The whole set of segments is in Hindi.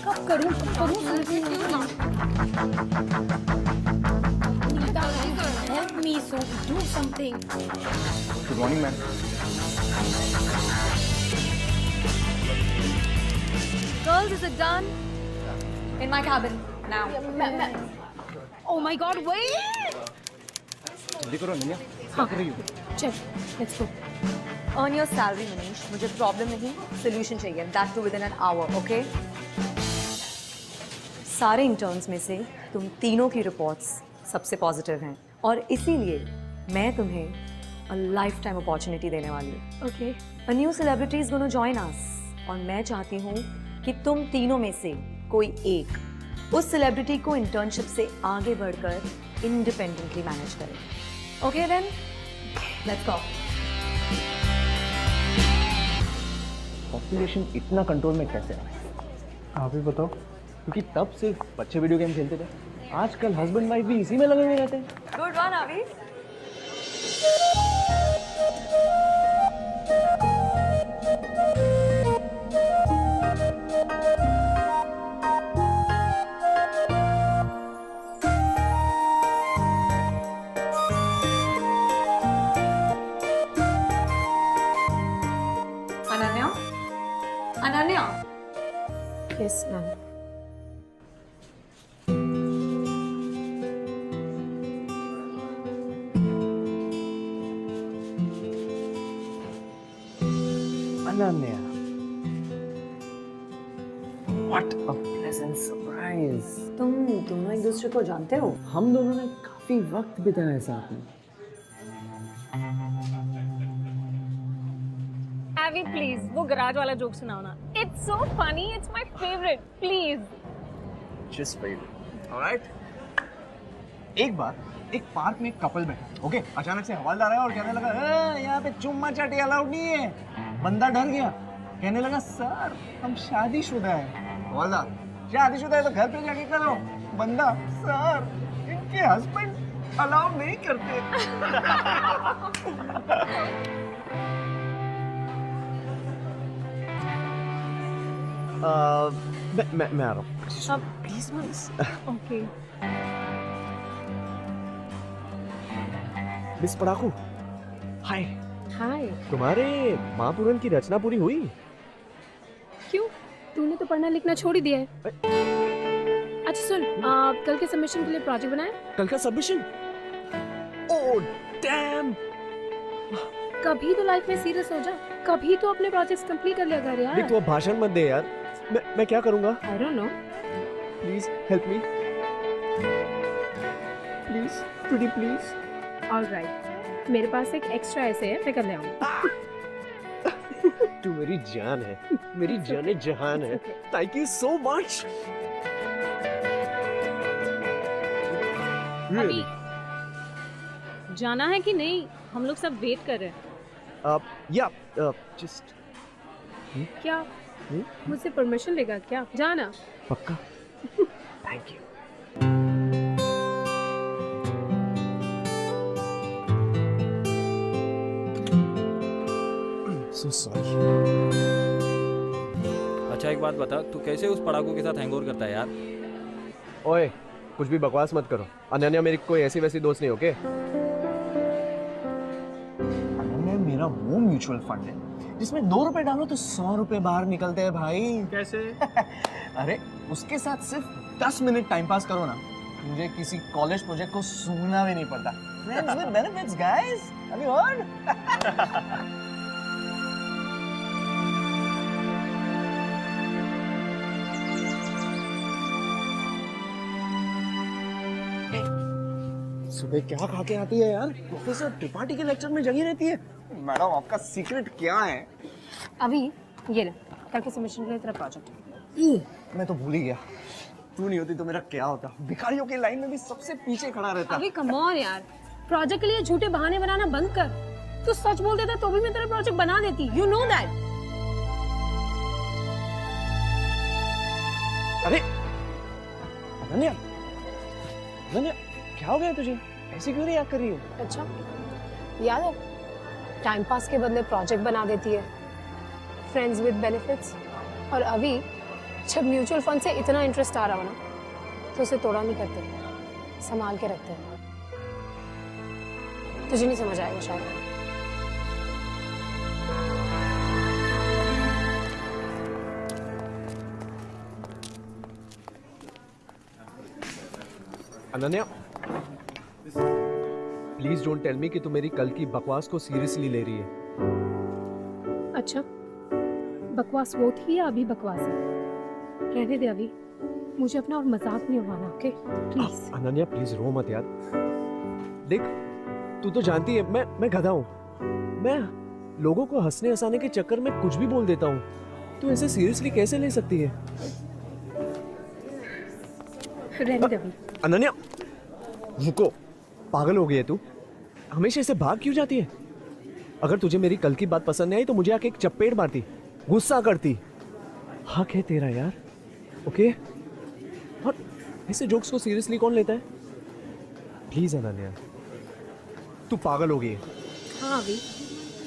कब करूं help me so do something. Good morning ma'am. Girls, is it done? In my cabin now. Oh my God, wait! जल्दी करो अनन्या, क्या कर रही हो? Check, let's go. Earn your salary, Manish. मुझे प्रॉब्लम नहीं, सोल्यूशन चाहिए. That too within an hour, okay? सारे इंटर्न्स में से तुम तीनों की रिपोर्ट्स सबसे पॉजिटिव हैं और इसीलिए मैं तुम्हें अ लाइफ टाइम अपॉर्चुनिटी देने वाली हूँ. Okay. A new celebrity is going to join us और मैं चाहती हूँ कि तुम तीनों में से कोई एक उस सेलिब्रिटी को इंटर्नशिप से आगे बढ़कर इंडिपेंडेंटली मैनेज करे. Okay then, let's go. Population इतना कंट्रोल में कैसे है? आप ही बताओ. क्योंकि तब सिर्फ बच्चे वीडियो गेम खेलते थे, आजकल हस्बैंड वाइफ भी इसी में लगे हुए रहते हैं. गुड वन आवी. Ananya, Ananya. Yes, ma'am. Ananya, what a pleasant surprise. तुम दोनों एक दूसरे को जानते हो? हम दोनों ने काफी वक्त बिताया साथ में. Avi, please, वो गराज वाला जोक सुनाओ ना. It's so funny, it's my favorite. Please. Just for you. Alright? एक बार एक पार्क में एक कपल बैठा, ओके? अचानक से हवलदार आया और कहने लगा, यहाँ पे चुम्मा चाटी अलाउड नहीं है. बंदा डर गया, कहने लगा, सर हम शादीशुदा हैं. हवलदार, शादीशुदा है तो घर पे जाके करो. बंदा, सर इनके हस्बैंड अलाउड नहीं करते. मैं आ रहा हूँ. Please, okay. मिस पड़ाकू, हाय. Hi. तुम्हारे महापुराण की रचना पूरी हुई? क्यों? तूने तो पढ़ना लिखना छोड़ ही दिया है. अच्छा सुन, कल के सबमिशन के लिए प्रोजेक्ट बनाए? कल का सबमिशन? Oh damn. कभी तो लाइफ में सीरियस हो जा. कभी तो अपने प्रोजेक्ट्स कंप्लीट कर लिया कर यार. देख, तू अब भाषण मत दे यार. मैं क्या करूँगा? I don't know. Please help me. Please, pretty please. All right. मेरे पास एक एक्स्ट्रा ऐसे है, मैं कर ले आऊँ. तू मेरी जान है, मेरी जान जहान है. Thank you so much. अभी जाना है कि नहीं? हम लोग सब वेट कर रहे हैं. या जस्ट क्या? मुझसे परमिशन लेगा क्या? जाना. पक्का. Thank you. So sorry. अच्छा एक बात बता, तू कैसे उस पड़ाकू के साथ हैंगओवर करता है यार? ओए, कुछ भी बकवास मत करो. अनन्या मेरी कोई ऐसी वैसी दोस्त नहीं, ओके? अनन्या मेरा वो म्यूचुअल फंड है जिसमें 2 रुपए डालो तो 100 रुपए बाहर निकलते हैं भाई. कैसे? अरे उसके साथ सिर्फ 10 मिनट टाइम पास करो ना, मुझे किसी कॉलेज प्रोजेक्ट को सुनना भी नहीं पड़ता. Friends with benefits, guys. Have you heard? सुबह क्या खा के आती है यार? प्रोफेसर त्रिपाठी के लेक्चर में जगी रहती है. मैडम आपका सीक्रेट क्या है? अभी ये ले, कल के सबमिशन के लिए तेरा प्रोजेक्ट. मैं तो भूल ही गया. तू नहीं होती तो मेरा क्या होता? भिखारियों की लाइन में भी सबसे पीछे खड़ा रहता. अभी कम ऑन यार, प्रोजेक्ट के लिए झूठे बहाने बनाना बंद कर. तू सच बोल देता तो भी मैं तेरा प्रोजेक्ट बना देती. You know that. अरे अनन्या, अनन्या क्या हो गया तुझे? ऐसी क्यों रिएक्ट कर रही हो? अच्छा, याद है टाइम पास के बदले प्रोजेक्ट बना देती है. Friends with benefits. और अभी जब म्यूचुअल फंड से इतना इंटरेस्ट आ रहा हो ना तो उसे तोड़ा नहीं करते, संभाल के रखते हैं। तुझे नहीं समझ आएगा शायद। Ananya, please don't tell me कि तू मेरी कल की बकवास को सीरियसली ले रही है। अच्छा, बकवास वो थी या अभी बकवास है? कहने दे अभी, मुझे अपना और मजाक नहीं उड़ाना, ओके प्लीज। अनन्या प्लीज रो मत यार। देख, तू तो जानती है मैं गधा हूँ। मैं लोगों को हंसने हंसाने के चक्कर में कुछ भी बोल देता हूँ। तू ऐसे सीरियसली कैसे ले सकती है? रहने दे अभी। अनन्या रुको, पागल हो गई है तू? हमेशा ऐसे भाग क्यों जाती है? अगर तुझे मेरी कल की बात पसंद नहीं आई तो मुझे आके एक चपेट मारती, गुस्सा करती। हक है तेरा यार, ओके? और ऐसे जोक्स को सीरियसली कौन लेता है? प्लीज अनन्या, तू पागल हो गई है। हाँ अभी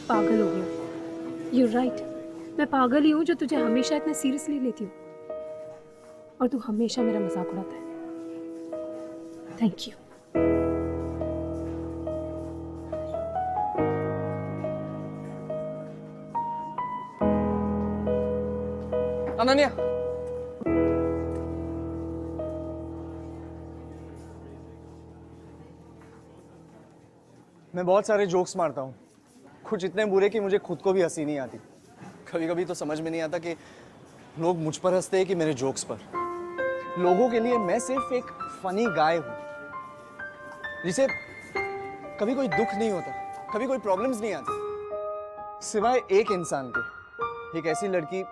पागल हो गया। यू राइट, मैं पागल ही हूँ जो तुझे हमेशा इतना सीरियसली लेती हूँ और तू हमेशा मेरा मजाक उड़ाता है। Thank you. अनन्या, मैं बहुत सारे जोक्स मारता हूँ, कुछ इतने बुरे कि मुझे खुद को भी हंसी नहीं आती। कभी कभी तो समझ में नहीं आता कि लोग मुझ पर हंसते हैं कि मेरे जोक्स पर। लोगों के लिए मैं सिर्फ एक फनी गाय हूँ जिसे कभी कोई दुख नहीं होता, कभी कोई प्रॉब्लम्स नहीं आती, सिवाय एक इंसान के, एक ऐसी लड़की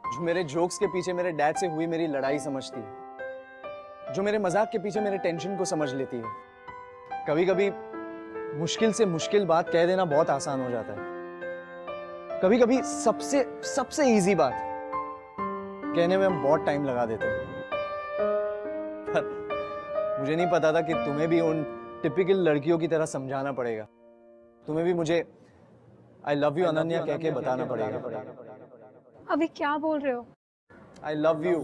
जो मेरे जोक्स के पीछे मेरे डैड से हुई मेरी लड़ाई समझती है, जो मेरे मजाक के पीछे मेरे टेंशन को समझ लेती है। कभी कभी मुश्किल से मुश्किल बात कह देना बहुत आसान हो जाता है। कभी कभी सबसे सबसे इजी बात कहने में हम बहुत टाइम लगा देते हैं। पर मुझे नहीं पता था कि तुम्हें भी उन टिपिकल लड़कियों की तरह समझाना पड़ेगा। तुम्हें भी मुझे आई लव यू अनन्या कह के बताना पड़ेगा। अभी क्या बोल रहे हो? I love you.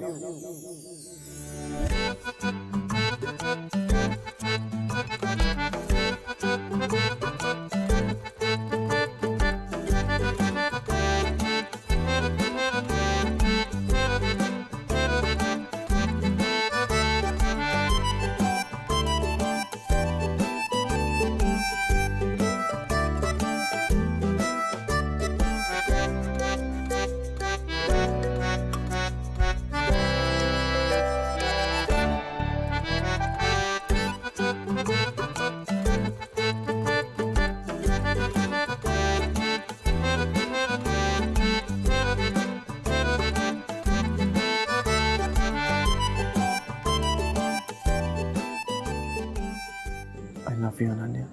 I love you, Ananya.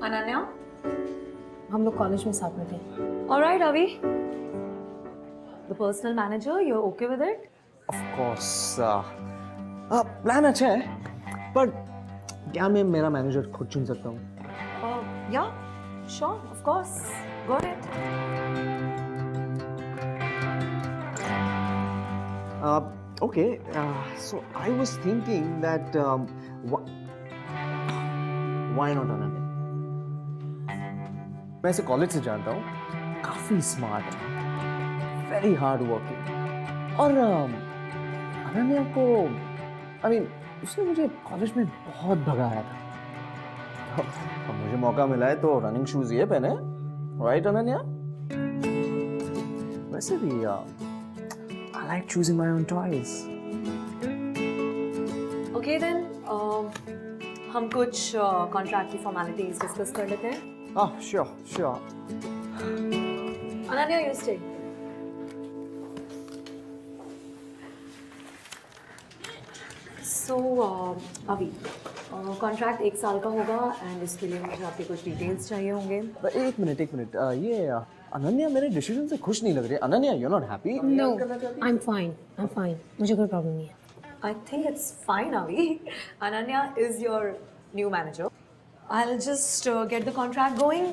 Ananya, हम लोग कॉलेज में साथ में थे। ऑलराइट अभी, the personal manager, you are okay with it? Of course. Plan अच्छा है, पर क्या मैं मेरा मैनेजर खुद चुन सकता हूँ? या sure, of course, go ahead. Okay. So I was thinking that why not Ananya? मैं इसे कॉलेज से जानता हूँ, काफी स्मार्ट है, वेरी हार्ड वर्किंग, और अनन्या को उसने मुझे कॉलेज में बहुत भगाया था। अब मुझे मौका मिला है तो रनिंग शूज ये पहने, राइट अनन्या? वैसे भी I like choosing my own toys. Okay then, हम कुछ कॉन्ट्रैक्ट की फॉर्मेलिटीज डिस्कस कर लेते हैं। Sure. Ananya, you stay. So, Avi, contract 1 साल का होगा एंड इसके लिए मुझे आपके कुछ डिटेल्स चाहिए होंगे. एक मिनट ये अनन्या मेरे डिसीजन से खुश नहीं लग रही. Ananya you not happy? No, I am fine. मुझे कोई प्रॉब्लम नहीं है. I think it's fine, Avi. Ananya is your new manager. I'll just get the contract going.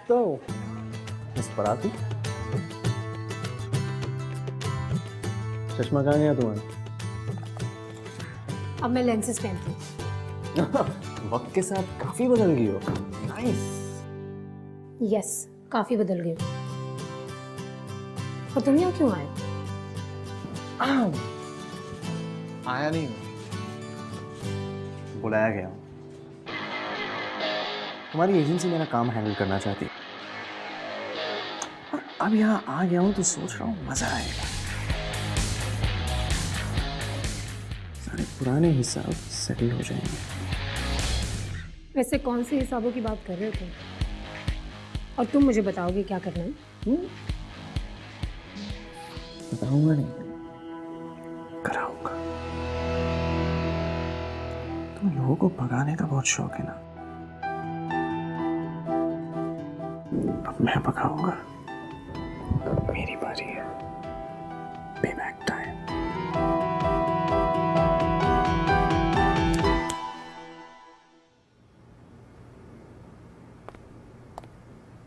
तो मिस पराती चश्मा कहाँ गया तुम्हारा? अब मैं लेंसेज पहनती हूँ. वक्त के साथ काफी बदल गई हो. नाइस. यस, काफी बदल गई. और तुम यहाँ क्यों आए? आया नहीं, बुलाया गया. तुम्हारी एजेंसी मेरा काम हैंडल करना चाहती है. और अब यहाँ आ गया हूँ तो सोच रहा हूँ मजा आएगा. सारे पुराने हिसाब सेटल हो जाएंगे. वैसे कौन से हिसाबों की बात कर रहे हो तुम? और तुम मुझे बताओगे क्या करना है? बताऊंगा नहीं, कराऊंगा. तुम लोगों को भगाने का बहुत शौक है ना. अब मैं भगाऊंगा. मेरी बारी है. Payback time.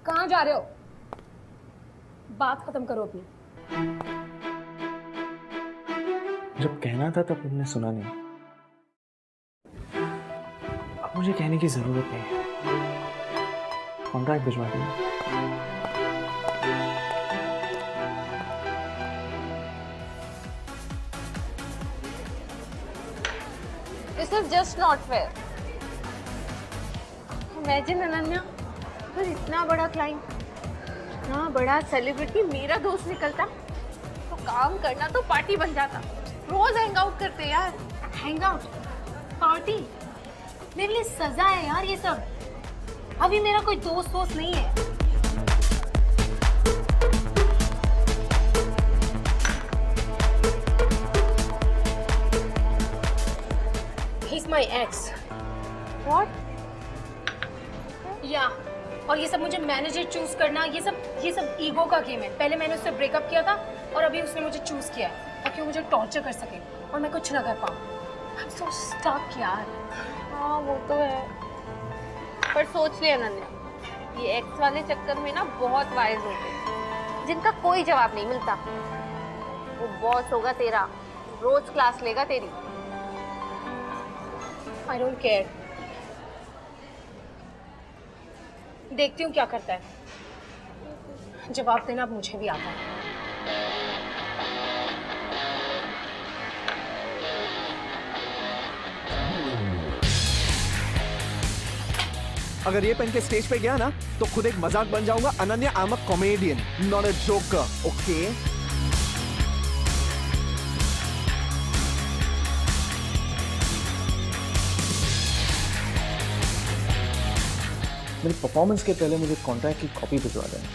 कहाँ जा रहे हो? बात खत्म करो अपनी. जब कहना था तब तुमने सुना नहीं. अब मुझे कहने की जरूरत नहीं है. कॉन्ट्रैक्ट भिजवा देना. This is just not fair. Imagine Ananya, बस इतना बड़ा क्लाइंट, इतना बड़ा सेलिब्रिटी मेरा दोस्त निकलता तो काम करना तो पार्टी बन जाता. रोज हैंग आउट करते यार. हैंग आउट, पार्टी, मेरे लिए सजा है यार ये सब. अभी मेरा कोई दोस्त नहीं है. He's my ex. What? या और ये सब मुझे मैनेजर चूज करना, ये सब ईगो का गेम है. पहले मैंने उससे ब्रेकअप किया था और अभी उसने मुझे चूज किया है ताकि वो मुझे टॉर्चर कर सके और मैं कुछ ना कर पाऊँ. I'm so stuck यार. हाँ वो तो है, पर सोच ले अनन्या, ये एक्स वाले चक्कर में ना बहुत वाइज होते हैं जिनका कोई जवाब नहीं मिलता. वो बॉस होगा तेरा, रोज क्लास लेगा तेरी. I don't care. देखती हूँ क्या करता है. जवाब देना अब मुझे भी आता है. अगर ये पहन के स्टेज पे गया ना तो खुद एक मजाक बन जाऊंगा. Ananya, I am a comedian, not a joker. Okay? मेरी परफॉर्मेंस के पहले मुझे कॉन्ट्रैक्ट की कॉपी भिजवा देना.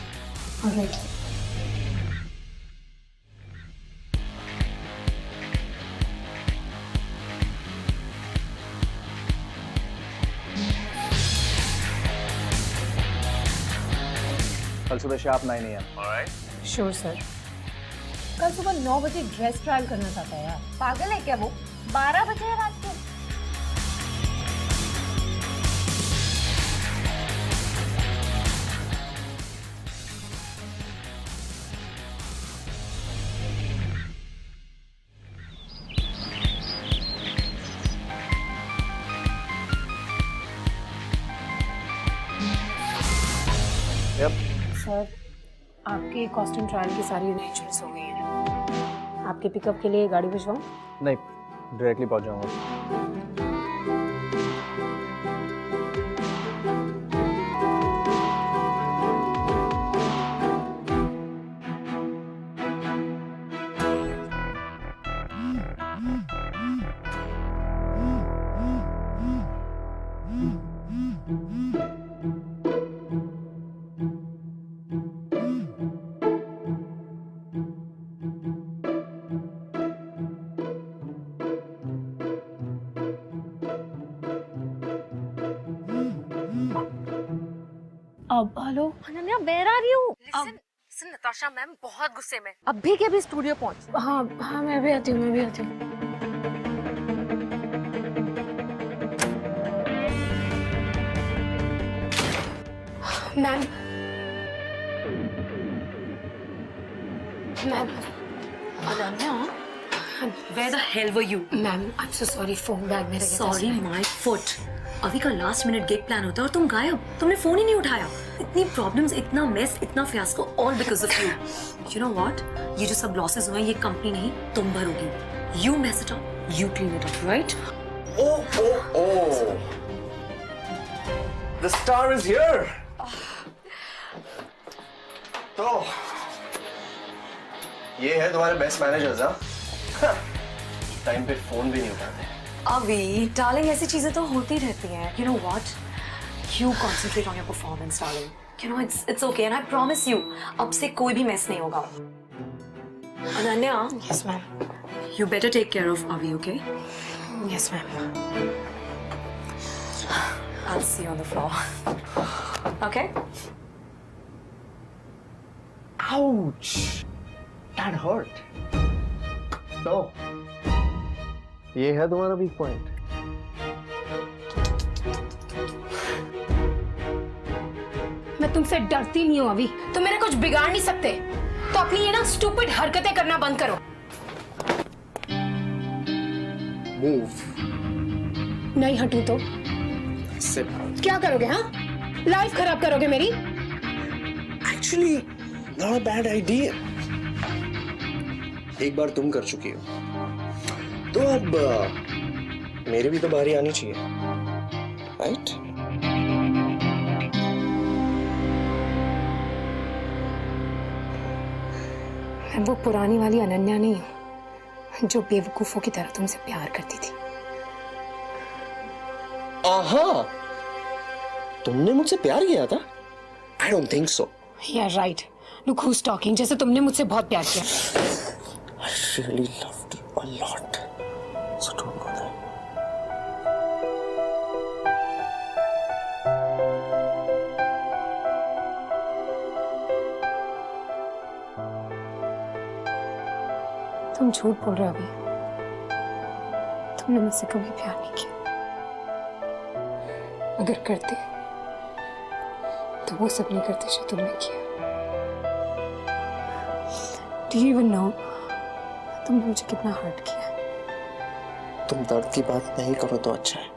Alright. कल सुबह शार्प 9 AM. Sure sir. कल सुबह 9 बजे ड्रेस ट्रायल करना चाहता है यार. पागल है क्या वो? 12 बजे है रात को. सर, आपके कॉस्ट्यूम ट्रायल की सारी अरेंजमेंट्स हो गई हैं. आपके पिकअप के लिए गाड़ी भिजवाऊं? नहीं, डायरेक्टली पहुंच जाऊंगा. अब hello Ananya where are you? Listen Natasha ma'am बहुत गुस्से में, अभी के अभी स्टूडियो पहुंच। हाँ हाँ मैं भी आती हूँ ma'am ma'am Ananya, where the hell were you? Ma'am I am so sorry, phone bag में रह गया था। Sorry, my foot. अभी का लास्ट मिनट गिग प्लान होता है और तुम गायब, तुमने फोन ही नहीं उठाया। इतनी प्रॉब्लम्स, इतना मेस, इतना fiasco, all because of you. You know what? ये जो सब लॉसेस हुए हैं ये कंपनी नहीं तुम भरोगी। You mess it up, you clean it up, right? Oh. The star is here. तो ये है तुम्हारे बेस्ट मैनेजर्स, हाँ? टाइम पे फोन भी नहीं उठाते। अभी डार्लिंग ऐसी चीजें तो होती रहती हैं। You know what? You concentrate on your performance, darling. You know it's okay and I promise you अब से कोई भी mess नहीं होगा। Ananya, yes ma'am, you better take care of Avi, okay? Yes ma'am. I'll see you on the floor. Okay? Ouch! That hurt. तो ये है तुम्हारा वीक पॉइंट। मैं तुमसे डरती नहीं हूँ अभी, तुम मेरा कुछ बिगाड़ नहीं सकते, तो अपनी ये ना स्टूपिड हरकतें करना बंद करो। मूव। नहीं हटू तो सिट। क्या करोगे? हाँ, लाइफ खराब करोगे मेरी। Actually not a bad idea. एक बार तुम कर चुकी हो तो अब मेरी भी तो बारी आनी चाहिए, राइट? मैं वो पुरानी वाली अनन्या नहीं हूँ जो बेवकूफों की तरह तुमसे प्यार करती थी। आहा, तुमने मुझसे प्यार किया था? I don't think so. Yeah, right. Look who's talking. जैसे तुमने मुझसे बहुत प्यार किया। I really loved you a lot. So don't go there. तुम झूठ बोल रहे हो अभी। तुमने मुझसे कभी प्यार नहीं किया। अगर करते तो वो सब नहीं करते जो तुमने किया। Do you even know तुमने मुझे कितना हर्ट किया? तुम दर्द की बात नहीं करो तो अच्छा है।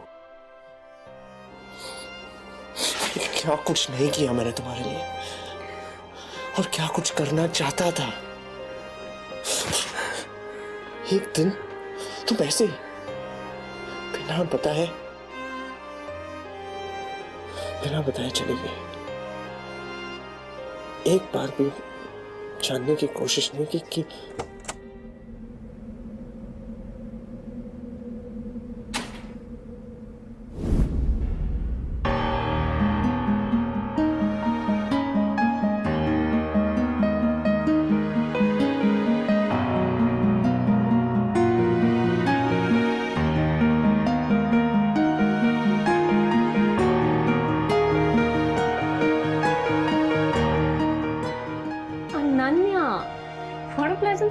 क्या कुछ नहीं किया मैंने तुम्हारे लिए, और क्या कुछ करना चाहता था। एक दिन तुम ऐसे ही बिना बताए चली गई। एक बार भी जानने की कोशिश नहीं की कि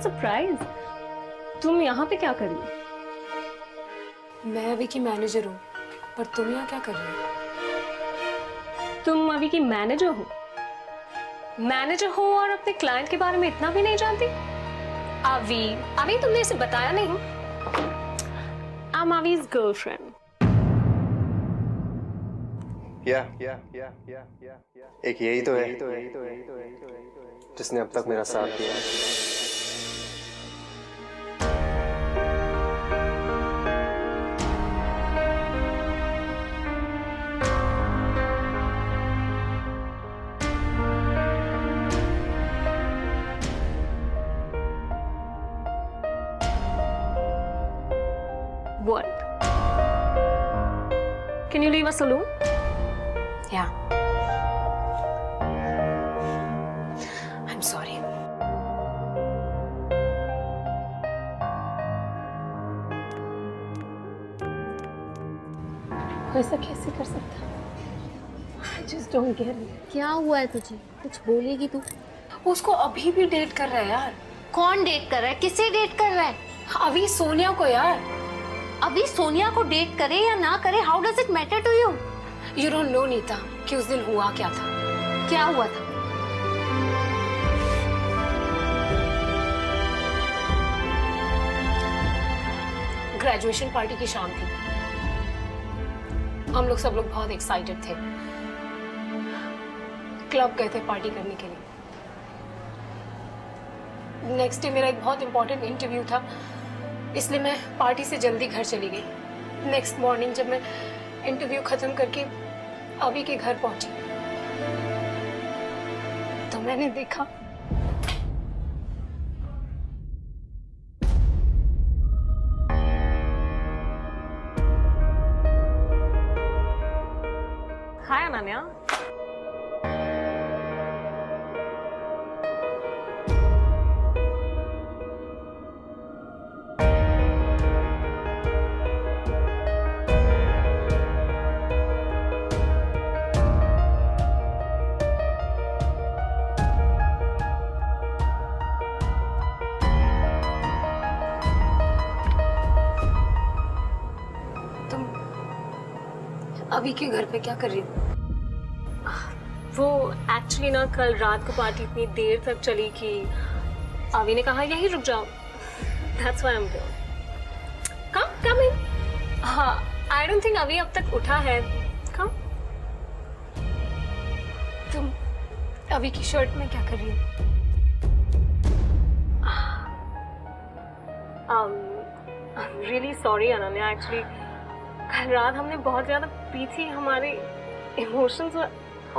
सरप्राइज। तुम यहाँ पे क्या कर रही हो? मैं अभी की मैनेजर हूँ, पर तुम यहाँ क्या कर रही हो? तुम अभी की मैनेजर हो? मैनेजर हो और अपने क्लाइंट के बारे में इतना भी नहीं जानती? अभी तुमने इसे बताया नहीं। I'm Avi's girlfriend. एक यही तो है जिसने अब तक मेरा साथ दिया। What? Can you leave us alone? Yeah. I'm sorry. ऐसा कैसे कर सकता? Just don't get it. क्या हुआ है तुझे? कुछ बोलेगी तू? उसको अभी भी डेट कर रहा है यार। कौन डेट कर रहा है? किसे डेट कर रहा है? अभी सोनिया को यार। अभी सोनिया को डेट करे या ना करे, how does it matter to you? You don't know Neeta कि उस दिन हुआ क्या था। क्या हुआ था? ग्रेजुएशन पार्टी की शाम थी। हम लोग सब लोग बहुत एक्साइटेड थे। क्लब गए थे पार्टी करने के लिए। नेक्स्ट डे मेरा एक बहुत इंपॉर्टेंट इंटरव्यू था, इसलिए मैं पार्टी से जल्दी घर चली गई। नेक्स्ट मॉर्निंग जब मैं इंटरव्यू खत्म करके अभी के घर पहुंची तो मैंने देखा हाय अनन्या। तुम अभी के घर पे क्या कर रही हो? वो एक्चुअली ना कल रात को पार्टी इतनी देर तक चली कि अभी ने कहा यहीं रुक जाओ। That's why I'm here. Come in. हाँ, I don't think अभी अब तक उठा है। Come. तुम अभी की शर्ट में क्या कर रही हो? I'm really sorry Ananya, actually कल रात हमने बहुत ज़्यादा पी थी, हमारे emotions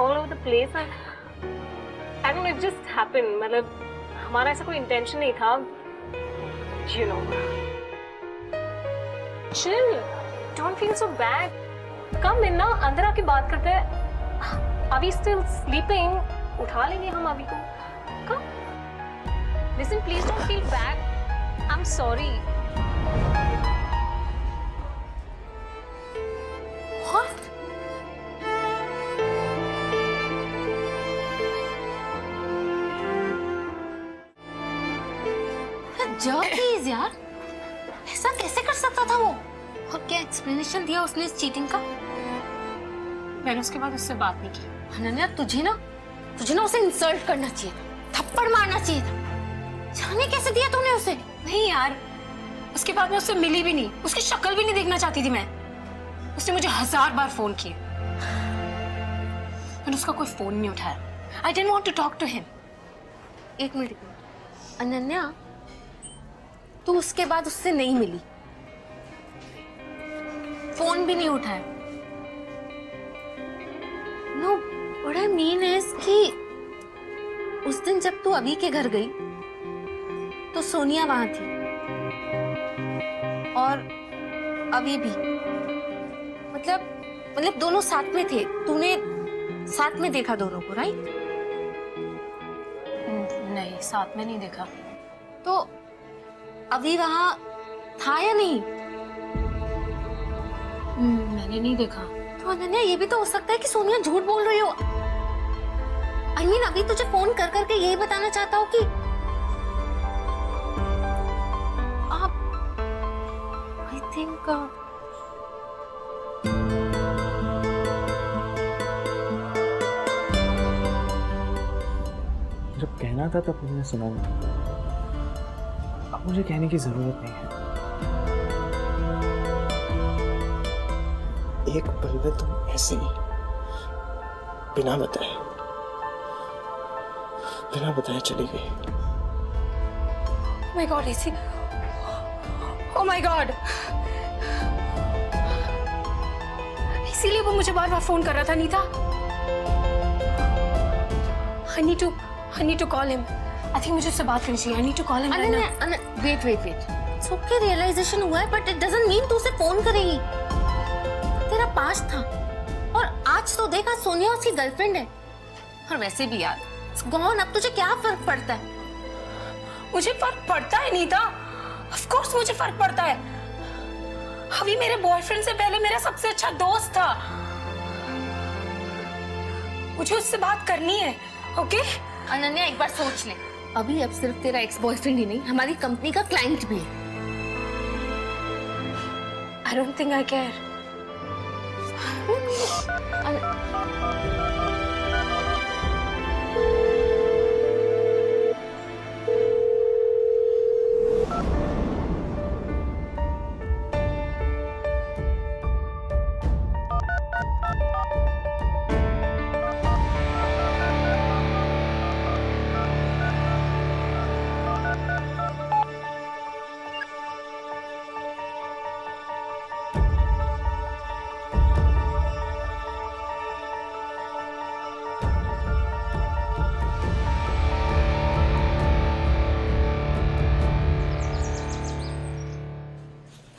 all over the place and I don't know, it just happened. मतलब हमारा ऐसा कोई इंटेंशन नहीं था, you know. Chill, don't feel so bad. Come in ना, अंदर आके बात करते हैं। अभी still sleeping, उठा लेंगे हम अभी को। Come. Listen, please don't feel bad. I'm sorry. What? जर्कीज यार, ऐसा कैसे कर सकता था वो? और क्या एक्सप्लेनेशन दिया उसने इस चीटिंग का? मैंने उसके बाद उससे बात नहीं की। अनन्या, तुझे ना उसे इंसल्ट करना चाहिए था, थप्पड़ मारना चाहिए था। जाने कैसे दिया तूने उसे? नहीं यार, उसके बाद मैं उससे मिली भी नहीं, उसकी शक्ल भी नहीं देखना चाहती थी मैं। उसने मुझे 1000 बार फोन किए, मैंने उसका कोई फोन नहीं उठाया। I didn't want to talk to him. एक मिनट, अनन्या, तू उसके बाद उससे नहीं मिली, फोन भी नहीं उठाया। No, what I mean is कि उस दिन जब तू अभी के घर गई तो सोनिया वहां थी और अभी भी, मतलब दोनों साथ में थे। तूने साथ में देखा दोनों को, राइट? नहीं, साथ में नहीं देखा। तो अभी वहां था या नहीं? मैंने नहीं देखा। तो अनन्या, ये भी तो हो सकता है कि सोनिया झूठ बोल रही हो। I mean, अभी तुझे फोन कर करके यही बताना चाहता हूँ कि आप, I think जब कहना था तब तुमने सुना नहीं। अब मुझे कहने की जरूरत नहीं है। एक पल में तुम ऐसे ही बिना बताए चली गई। Oh my God, ऐसी, oh my God, इसीलिए वो मुझे बार बार फोन कर रहा था। Nita, I need to call him. I think मुझे उससे बात करनी चाहिए। I need to call him right now. Wait. It's okay, realisation हुआ है, बट इट डजंट मीन तू उसे फोन करेगी। तेरा पास्ट था और आज तो देखा, सोनिया उसकी गर्लफ्रेंड है। और वैसे भी यार, it's gone, अब तुझे क्या फर्क पड़ता है? मुझे फर्क पड़ता है नीता, ऑफ कोर्स मुझे फर्क पड़ता है। अभी मेरे बॉयफ्रेंड से पहले मेरा सबसे अच्छा दोस्त था। मुझे उससे बात करनी है, ओके? अनन्या एक बार सोच ले, अभी अब सिर्फ तेरा एक्स बॉयफ्रेंड ही नहीं, हमारी कंपनी का क्लाइंट भी है। I don't think I care.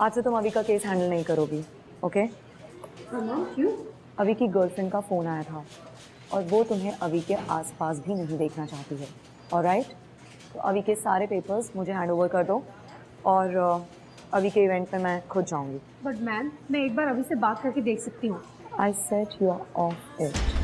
आज से तुम अभी का केस हैंडल नहीं करोगी, ओके? क्यों? अभी की गर्लफ्रेंड का फ़ोन आया था और वो तुम्हें अभी के आसपास भी नहीं देखना चाहती है, ऑलराइट? तो अभी के सारे पेपर्स मुझे हैंड ओवर कर दो और अभी के इवेंट में मैं खुद जाऊंगी। बट मैम, मैं एक बार अभी से बात करके देख सकती हूँ। I said you are off it.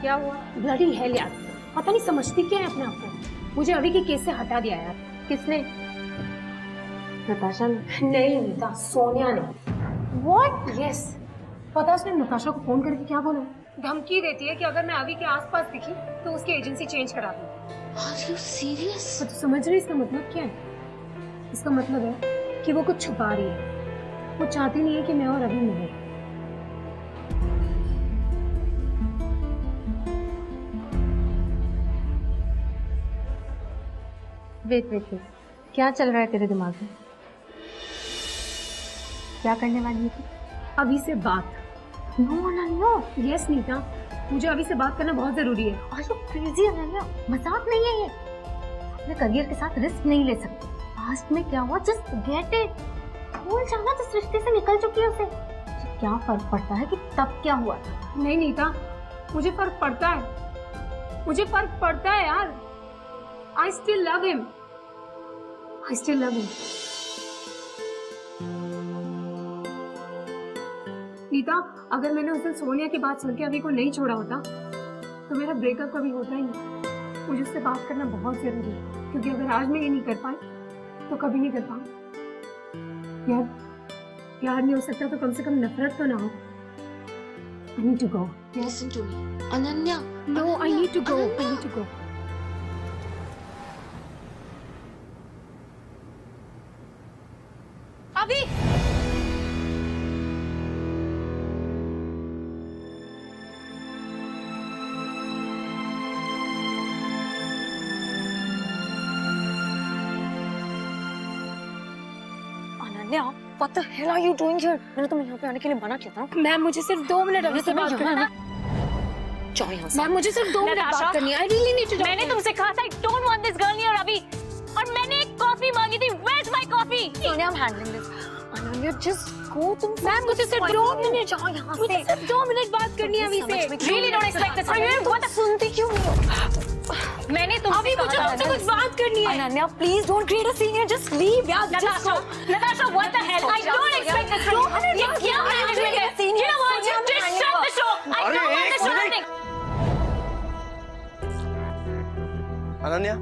क्या हुआ? ब्लडी हेल यार, पता नहीं समझती क्या है अपने आप को। मुझे अभी के केस से हटा दिया यार। किसने? नताशा ने। नहीं नीता, सोनिया ने। व्हाट? यस। पता उसने नताशा को फोन करके क्या बोला? धमकी देती है कि अगर मैं अभी के आसपास दिखी तो उसकी एजेंसी चेंज करा दूँ। Are you serious? तो समझ रही इसका मतलब क्या है? इसका मतलब है कि वो कुछ छुपा रही है। वो चाहती नहीं है कि मैं और अभी मिले। वेट, क्या चल रहा है तेरे दिमाग में? क्या करने वाली है तू? अभी से बात। No, अनन्या। यस नीता, मुझे अभी से बात करना बहुत जरूरी है। Are you crazy, Ananya? मजाक नहीं है ये। अपने करियर के साथ रिस्क नहीं ले सकते। पास्ट में क्या हुआ, जस्ट गेट इट। भूल जाना, जिस रिश्ते से निकल चुकी है उसे। तो क्या फर्क पड़ता है कि तब क्या हुआ था? नहीं नीता, मुझे फर्क पड़ता है। मुझे फर्क पड़ता है यार। I still love him. I still love him. Neeta, अगर मैंने उस दिन सोनिया की बात सुन के अभी को नहीं छोड़ा होता तो मेरा ब्रेकअप कभी होता ही नहीं। मुझे उससे बात करना बहुत जरूरी है, क्योंकि अगर आज मैं ये नहीं कर पाई तो कभी नहीं कर पाऊँ। यार, प्यार नहीं हो सकता तो कम से कम नफरत तो ना हो। I need to go. Listen to me, Ananya. No, I need to go. I need to go. अभी Ananya, what the hell are you doing here? मैंने तुम्हें यहाँ पे आने के लिए मना किया था। मैम, मुझे सिर्फ 2 मिनट अभी से बात करना है। जाओ यहाँ से। मैम, मुझे सिर्फ 2 मिनट बात करनी है। I really need to talk. मैंने तुमसे कहा था, I don't want this girl near अभी। और मैंने एक कॉफी मांगी थी। Where's my coffee? Sonia, I'm handling this. Ananya, just go तुम। मैम, मुझे सिर्फ 2 मिनट। जाओ यहाँ मुझे से। सिर्फ 2 मिनट बात करनी है अभी से। Really don't expect this from you. What? सुनती क्यों नहीं हो? मैंने तुमसे अभी मुझे तुमसे कुछ बात करनी है। Ananya, please don't create a scene here. Just leave, यार। Just go. Natasha, what the hell? I don't expect this from you. ये क्या management है? You know what? Just shut the show. I अरे, don't want एक this show minute. happening. Ananya,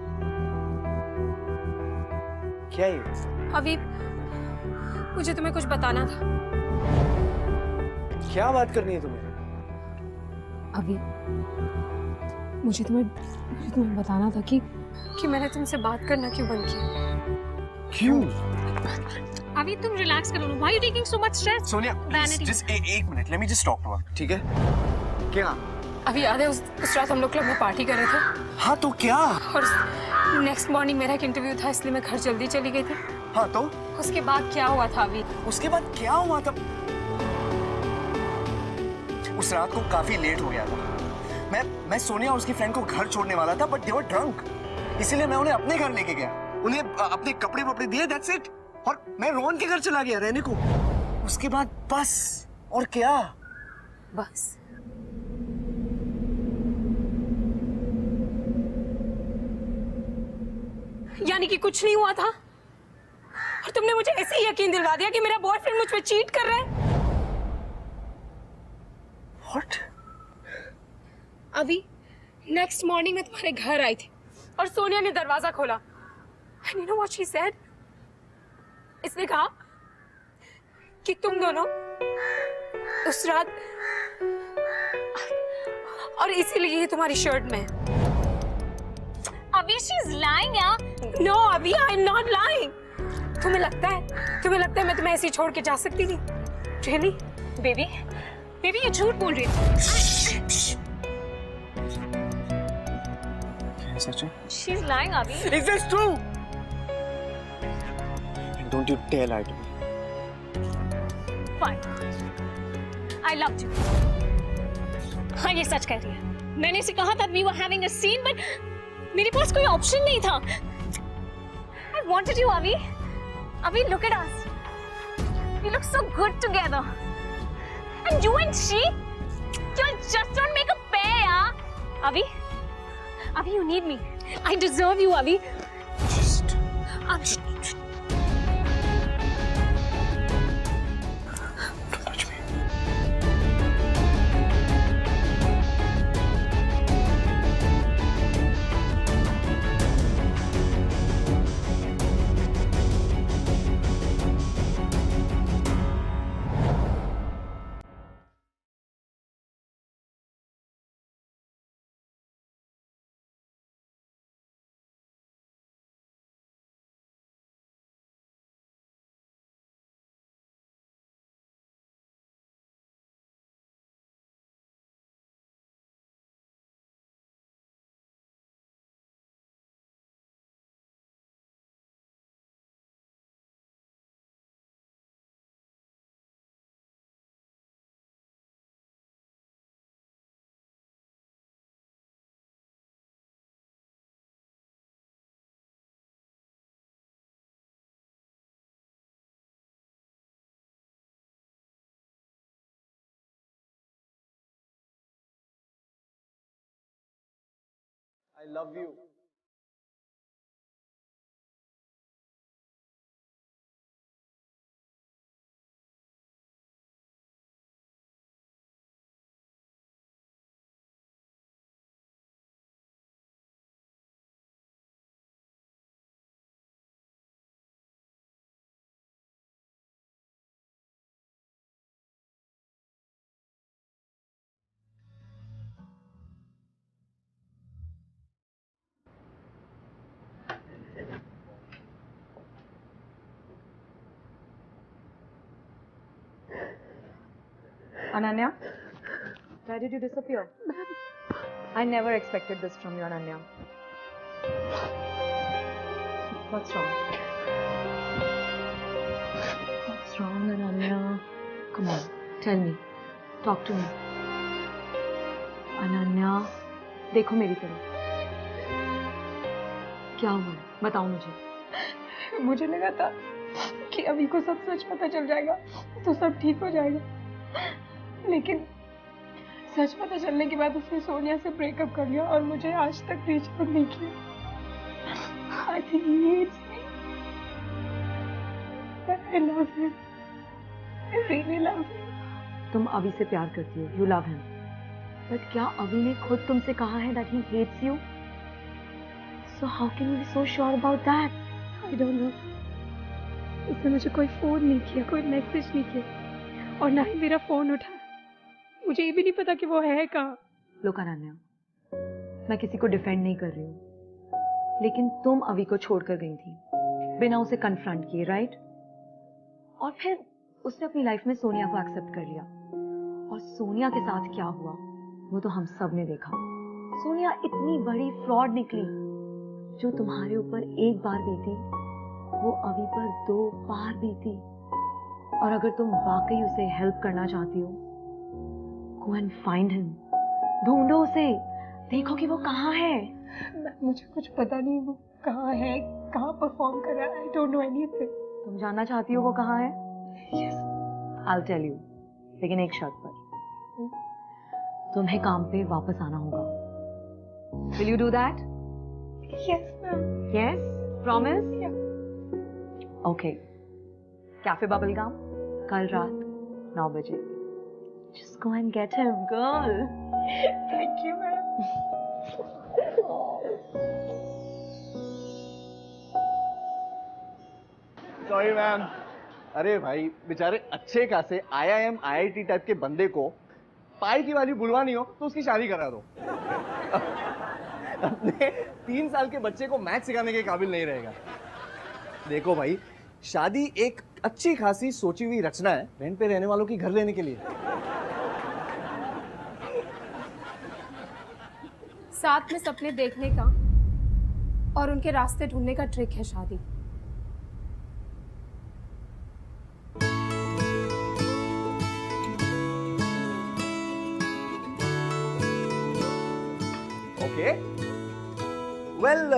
क्या ये? अभी मुझे तुम्हें कुछ बताना था। क्या बात करनी है तुम्हें? अभी मुझे तुम्हें बताना था कि मैंने तुमसे बात करना क्यों बंद किया। क्यों? अभी तुम रिलैक्स करो। Why are you taking so much stress? Sonia, Vanity. just एक minute, let me just talk to her, ठीक है? क्या? अभी याद है उस रात हम लोग क्लब में पार्टी कर रहे थे हाँ तो क्या? और नेक्स्ट मॉर्निंग मेरा एक इंटरव्यू था, इसलिए मैं घर जल्दी चली गई थी। हाँ तो? उसके बाद क्या हुआ था अभी? उसके बाद क्या हुआ था? उस रात को काफी लेट हो गया था। मैं सोनिया और उसकी फ्रेंड को घर छोड़ने वाला था, बट दे वर ड्रंक, इसीलिए मैं उन्हें अपने घर लेके गया। उन्हें अपने कपड़े वपड़े दिए, दैट्स इट। और मैं रोहन के घर चला गया रहने को। उसके बाद बस, और क्या? बस यानी कि कुछ नहीं हुआ था और तुमने मुझे ऐसे ही यकीन दिलवा दिया कि मेरा बॉयफ्रेंड मुझ पे चीट कर रहा है। What? अभी नेक्स्ट मॉर्निंग मैं तुम्हारे घर आई थी और सोनिया ने दरवाजा खोला। And you know what she said? इसने कहा कि तुम दोनों उस रात, और इसीलिए ये तुम्हारी शर्ट में। अभी शी इज लाइंग यार। नो अभी आई एम नॉट लाइंग। तुम्हें लगता है मैं तुम्हें ऐसे ही छोड़ के जा सकती थी? रियली? बेबी बेबी ये झूठ बोल रही है। सच है? शी इज लाइंग अभी। Is this true? And don't you dare lie to me. Fine. I loved you. हाँ ये सच कह रही है। मैंने इसे कहा था we were having a scene but मेरे पास कोई ऑप्शन नहीं था। I wanted you अभी। अभी look at us. We look so good together. And you and she, you just don't make a pair यार। अभी you need me. I deserve you अभी। Just don't touch me. I love you. Ananya, where did you disappear? I never expected this from you, Ananya. What's wrong? What's wrong, Ananya? Come on, tell me. Talk to me. Ananya, देखो मेरी तरफ। क्या हुआ? बताओ मुझे। मुझे लगा था कि अभी को सब सच पता चल जाएगा तो सब ठीक हो जाएगा, लेकिन सच पता चलने के बाद उसने सोनिया से ब्रेकअप कर लिया और मुझे आज तक रीच आउट नहीं किया। I think he hates me. But I love him. I really love him. तुम अभी से प्यार करती हो, you love him. But क्या अभी ने खुद तुमसे कहा है that he hates you? So how can you be so sure about that? I don't know. उसने मुझे कोई फोन नहीं किया, कोई मैसेज नहीं किया और ना ही मेरा फोन उठाया। मुझे ये भी नहीं पता कि वो है कहाँ। लोक अनन्या, मैं किसी को डिफेंड नहीं कर रही हूँ, लेकिन तुम अभी को छोड़कर गई थी बिना उसे कन्फ्रंट किए, राइट? और फिर उसने अपनी लाइफ में सोनिया को एक्सेप्ट कर लिया और सोनिया के साथ क्या हुआ वो तो हम सब ने देखा। सोनिया इतनी बड़ी फ्रॉड निकली। जो तुम्हारे ऊपर एक बार बीती वो अभी पर 2 बार बीती। और अगर तुम वाकई उसे हेल्प करना चाहती हो, गो एंड फाइंड हिम, ढूंढो उसे, देखो कि वो कहाँ है। मुझे कुछ पता नहीं वो कहाँ है, कहाँ परफॉर्म कर रहा है। I don't know anything. तुम जानना चाहती हो वो कहाँ है? Yes. I'll tell you, लेकिन एक शर्त पर। तुम्हें काम पे वापस आना होगा। Will you do that? Yes, ma'am. Yes? Promise? Okay. Cafe bubble gum कल रात 9 बजे। Just go and get him, girl. Thank you ma'am. Sorry ma'am. अरे भाई बेचारे अच्छे खासे IIM IIT टाइप के बंदे को पाई की वैल्यू बुलवानी हो तो उसकी शादी करा दो। अपने 3 साल के बच्चे को मैथ सिखाने के काबिल नहीं रहेगा। देखो भाई, शादी एक अच्छी खासी सोची हुई रचना है रेंट पे रहने वालों की घर लेने के लिए। साथ में सपने देखने का और उनके रास्ते ढूंढने का ट्रिक है शादी। ओके वेल,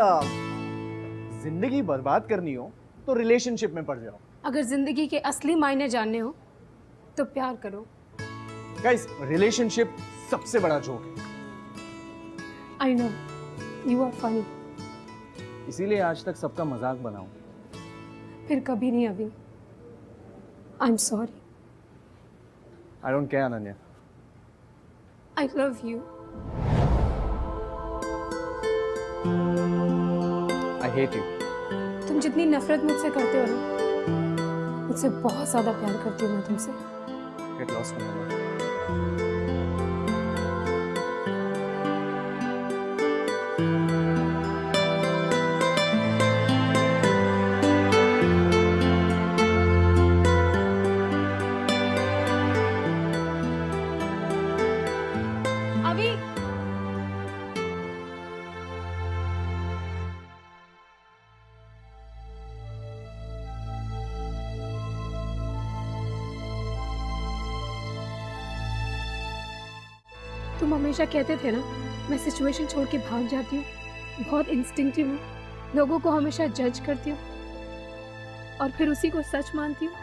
जिंदगी बर्बाद करनी हो तो रिलेशनशिप में पड़ जाओ। अगर जिंदगी के असली मायने जानने हो तो प्यार करो। गाइस, रिलेशनशिप सबसे बड़ा जोक है। I know you are funny. इसीलिए आज तक सबका मजाक बनाऊं। फिर कभी नहीं अभी। I am sorry. I don't care Ananya. I love you. I hate you. तुम जितनी नफरत मुझसे करते हो ना, मुझसे बहुत ज्यादा प्यार करती हूँ मैं तुमसे। Get lost Ananya. अभी तुम हमेशा कहते थे ना मैं सिचुएशन छोड़ के भाग जाती हूँ, बहुत इंस्टिंक्टिव हूँ, लोगों को हमेशा जज करती हूँ और फिर उसी को सच मानती हूँ।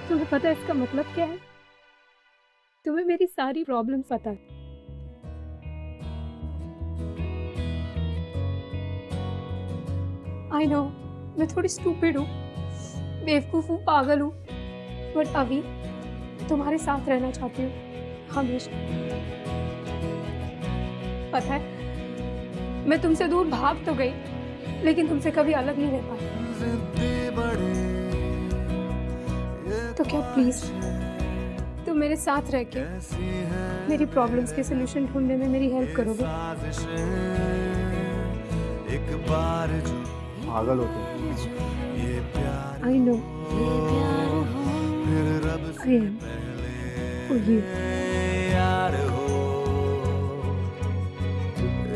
तुम्हें पता है इसका मतलब क्या है? तुम्हें मेरी सारी प्रॉब्लम्स पता है। आई नो मैं थोड़ी स्टूपिड हूँ, बेवकूफ हूँ, पागल हूँ, बट अभी तुम्हारे साथ रहना चाहती हूँ हमेशा। पता है मैं तुमसे दूर भाग तो गई, लेकिन तुमसे कभी अलग नहीं रह पाई। तो क्या प्लीज तुम मेरे साथ रह के मेरी प्रॉब्लम्स के सलूशन ढूंढने में मेरी हेल्प करोगे? पागल हो तुम। I know I M for you.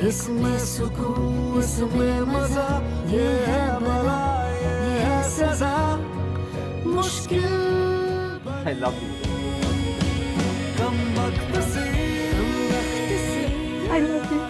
इसमें सुकून, इसमें मजा, ये है भला, ये है सजा, मुश्किल आई लव यू। कम वक्त से आई लव यू।